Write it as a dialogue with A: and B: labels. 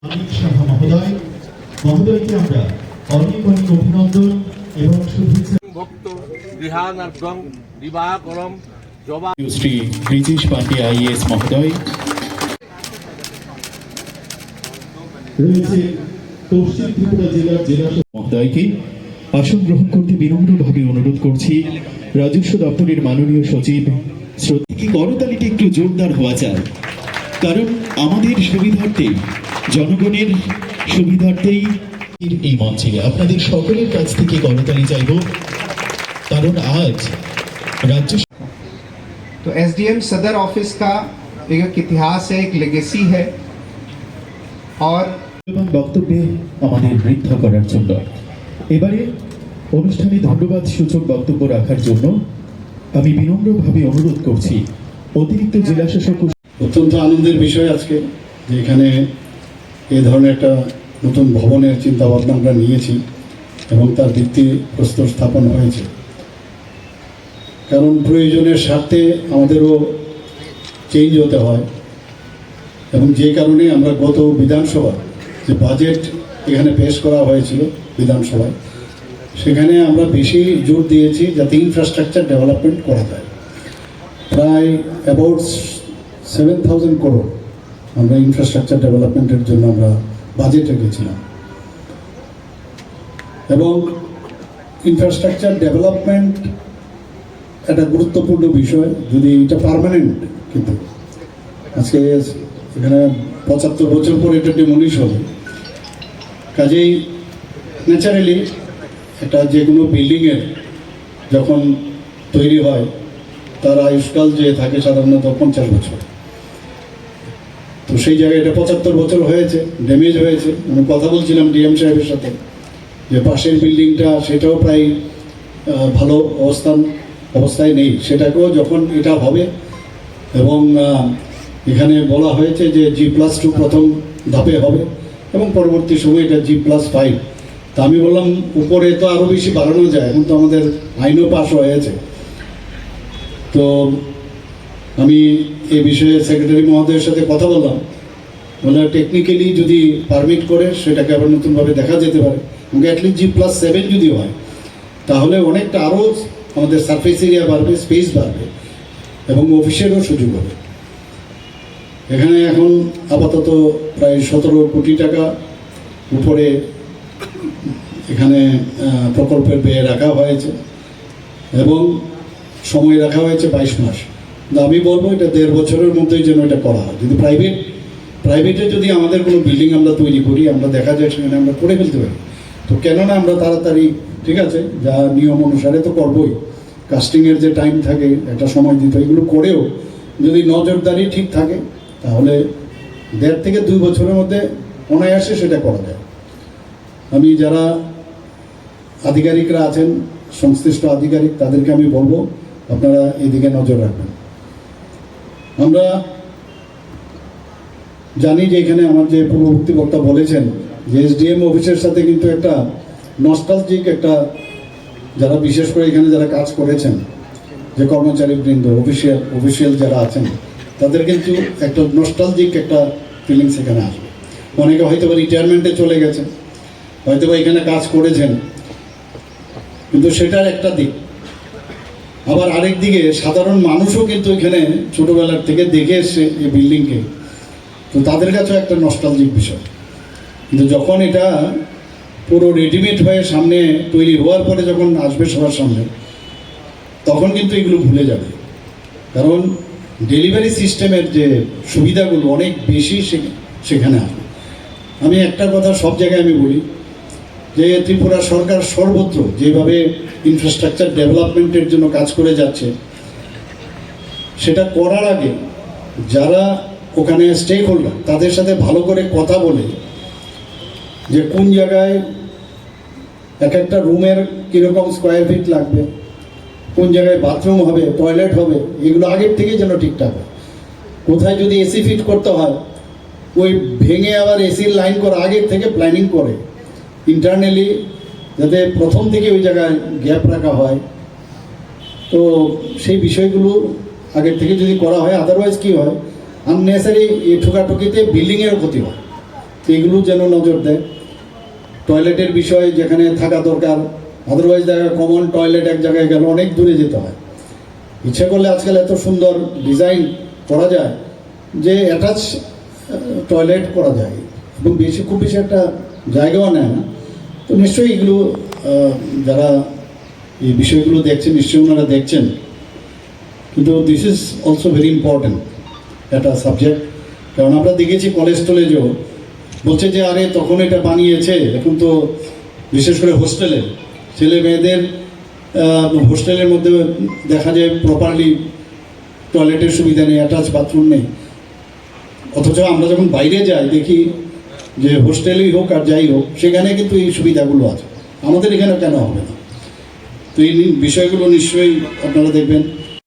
A: অনিক সাহা মহোদয়কে আমরা অনেক অনেক অভিনন্দন এবং শুভেচ্ছা।
B: ভক্ত গৃহানার্গং দিবাকরম জবা
A: শ্রী ব্রিজেশ পান্ডে আইএএস মহোদয় রয়েছে পশ্চিম ত্রিপুরা জেলার জেলা মহোদয়কে আসন গ্রহণ করতে বিনম্রভাবে অনুরোধ করছি। রাজস্ব দপ্তরের মাননীয় সচিব শ্রদ্ধেয় করতালিতে একটু জোরদার হওয়া যায়, কারণ আমাদের সুবিধার্থে, জনগণের সুবিধার্থেই এই মঞ্চে আপনাদের সকলের কাছ থেকে করতালি চাইব, কারণ আজ রাজ্য
C: तो एसडीएम सदर ऑफिस का एक इतिहास है, एक लेगेसी है। और
A: বক্তব্যে আমাদের বৃদ্ধ করার জন্য এবারে অনুষ্ঠানে ধন্যবাদ সূচক বক্তব্য রাখার জন্য আমি বিনম্রভাবে অনুরোধ করছি অতিরিক্ত জেলা শাসক।
D: অত্যন্ত আনন্দের বিষয় আজকে যে এখানে এই ধরনের একটা নতুন ভবনের চিন্তা ভাবনা আমরা নিয়েছি এবং তার ভিত্তি প্রস্তর স্থাপন হয়েছে, কারণ প্রয়োজনের স্বার্থে আমাদেরও চেঞ্জ হতে হয়। এবং যে কারণে আমরা গত বিধানসভা যে বাজেট এখানে পেশ করা হয়েছিল বিধানসভায়, সেখানে আমরা বেশি জোর দিয়েছি যাতে ইনফ্রাস্ট্রাকচার ডেভেলপমেন্ট করা যায়। প্রায় অ্যাবাউট 7,000 করোড় আমরা ইনফ্রাস্ট্রাকচার ডেভেলপমেন্টের জন্য আমরা বাজেট রেখেছিলাম। এবং ইনফ্রাস্ট্রাকচার ডেভেলপমেন্ট একটা গুরুত্বপূর্ণ বিষয়, যদি এটা পার্মানেন্ট, কিন্তু আজকে এখানে 75 বছর পরে এটা ডিমলিশ হবে, কাজেই ন্যাচারালি একটা যে কোনো বিল্ডিংয়ের যখন তৈরি হয় তার আয়ুষ্কাল যে থাকে সাধারণত 50 বছর। তো সেই জায়গায় এটা 75 বছর হয়েছে, ড্যামেজ হয়েছে। আমি কথা বলছিলাম ডিএম সাহেবের সাথে যে পাশের বিল্ডিংটা সেটাও প্রায় ভালো অবস্থায় নেই, সেটাকেও যখন এটা হবে। এবং এখানে বলা হয়েছে যে G+2 প্রথম ধাপে হবে এবং পরবর্তী সময় এটা G+5। তা আমি বললাম উপরে তো আরও বেশি বাড়ানো যায়, এখন তো আমাদের আইনও পাস হয়েছে। তো আমি এই বিষয়ে সেক্রেটারি মহোদয়ের সাথে কথা বললাম, বলে টেকনিক্যালি যদি পারমিট করে সেটাকে আবার নতুনভাবে দেখা যেতে পারে। আমাকে অ্যাটলিস্ট G+7 যদি হয় তাহলে অনেকটা আরও আমাদের সারফেস এরিয়া বাড়বে, স্পেস বাড়বে এবং অফিসেরও সুযোগ হবে। এখানে এখন আপাতত প্রায় 17 কোটি টাকা উপরে এখানে প্রকল্পের ব্যয় রাখা হয়েছে এবং সময় রাখা হয়েছে 22 মাস। আমি বলবো এটা 1.5 বছরের মধ্যেই যেন এটা করা হয়। যদি প্রাইভেটে যদি আমাদের কোনো বিল্ডিং আমরা তৈরি করি, আমরা দেখা যায় সেখানে আমরা করে ফেলতে পারি। তো কেননা আমরা তাড়াতাড়ি, ঠিক আছে, যা নিয়ম অনুসারে তো করবোই, কাস্টিংয়ের যে টাইম থাকে একটা সময় দিতে, এগুলো করেও যদি নজরদারি ঠিক থাকে তাহলে 1.5 থেকে 2 বছরের মধ্যে অনায়াসে সেটা করা যায়। আমি যারা আধিকারিকরা আছেন, সংশ্লিষ্ট আধিকারিক, তাদেরকে আমি বলবো আপনারা এদিকে নজর রাখবেন। আমরা জানি যে এখানে আমার যে পূর্ববর্তী বক্তা বলেছেন যে এসডিএম অফিসের সাথে কিন্তু একটা নস্টালজিক একটা, যারা বিশেষ করে এখানে যারা কাজ করেছেন, যে কর্মচারীবৃন্দ, অফিসিয়াল যারা আছেন, তাদের কিন্তু একটা নস্টালজিক একটা ফিলিংস এখানে আসবে। অনেকে হয়তো বা রিটায়ারমেন্টে চলে গেছেন, হয়তো বা এখানে কাজ করেছেন, কিন্তু সেটার একটা দিক। আবার আরেক দিকে সাধারণ মানুষও কিন্তু এখানে ছোটোবেলার থেকে দেখে এসছে এই বিল্ডিংকে, তো তাদের কাছেও একটা নস্টালজিক বিষয়। কিন্তু যখন এটা পুরো রেডিমেড হয়ে সামনে তৈরি হওয়ার পরে যখন আসবে সবার সামনে, তখন কিন্তু এগুলো ভুলে যাবে, কারণ ডেলিভারি সিস্টেমের যে সুবিধাগুলো অনেক বেশি সেখানে আসবে। আমি একটা কথা সব জায়গায় আমি বলি যে ত্রিপুরা সরকার সর্বত্র যেভাবে ইনফ্রাস্ট্রাকচার ডেভেলপমেন্টের জন্য কাজ করে যাচ্ছে, সেটা করার আগে যারা ওখানে স্টেক হোল্ডার, তাদের সাথে ভালো করে কথা বলে যে কোন জায়গায় এক একটা রুমের কীরকম স্কোয়ার ফিট লাগবে, কোন জায়গায় বাথরুম হবে, টয়লেট হবে, এগুলো আগের থেকেই যেন ঠিকঠাক হয়। কোথায় যদি এসি ফিট করতে হয়, ওই ভেঙে আবার এসির লাইন করা আগের থেকে প্ল্যানিং করে ইন্টারনালি, যাতে প্রথম থেকে ওই জায়গায় গ্যাপ রাখা হয়। তো সেই বিষয়গুলো আগের থেকে যদি করা হয়, আদারওয়াইজ কী হয়, আননেসারি এই ঠোকাঠুকিতে বিল্ডিংয়েরও ক্ষতি হয়। তো এগুলো যেন নজর দেয়। টয়লেটের বিষয়ে যেখানে থাকা দরকার, আদারওয়াইজ দেখা কমন টয়লেট এক জায়গায় গেলে অনেক দূরে যেতে হয়। ইচ্ছে করলে আজকাল এত সুন্দর ডিজাইন করা যায় যে অ্যাটাচ টয়লেট করা যায় এবং খুব বেশি একটা জায়গাও নেয় না। তো নিশ্চয়ই এগুলো যারা এই বিষয়গুলো দেখছেন নিশ্চয়ই ওনারা দেখছেন, কিন্তু this is also very important একটা সাবজেক্ট। কারণ আমরা দেখেছি কলেজ টলেজেও বলছে যে আরে তখন এটা বানিয়েছে, এখন তো বিশেষ করে হোস্টেলে ছেলে মেয়েদের হোস্টেলের মধ্যে দেখা যায় প্রপারলি টয়লেটের সুবিধা নেই, অ্যাটাচ বাথরুম নেই। অথচ আমরা যখন বাইরে যাই দেখি যে হোস্টেলেই হোক আর যাই হোক সেখানে কিন্তু এই সুবিধাগুলো আছে, আমাদের এখানে কেন হবে না? তো এই বিষয়গুলো নিশ্চয়ই আপনারা দেখবেন।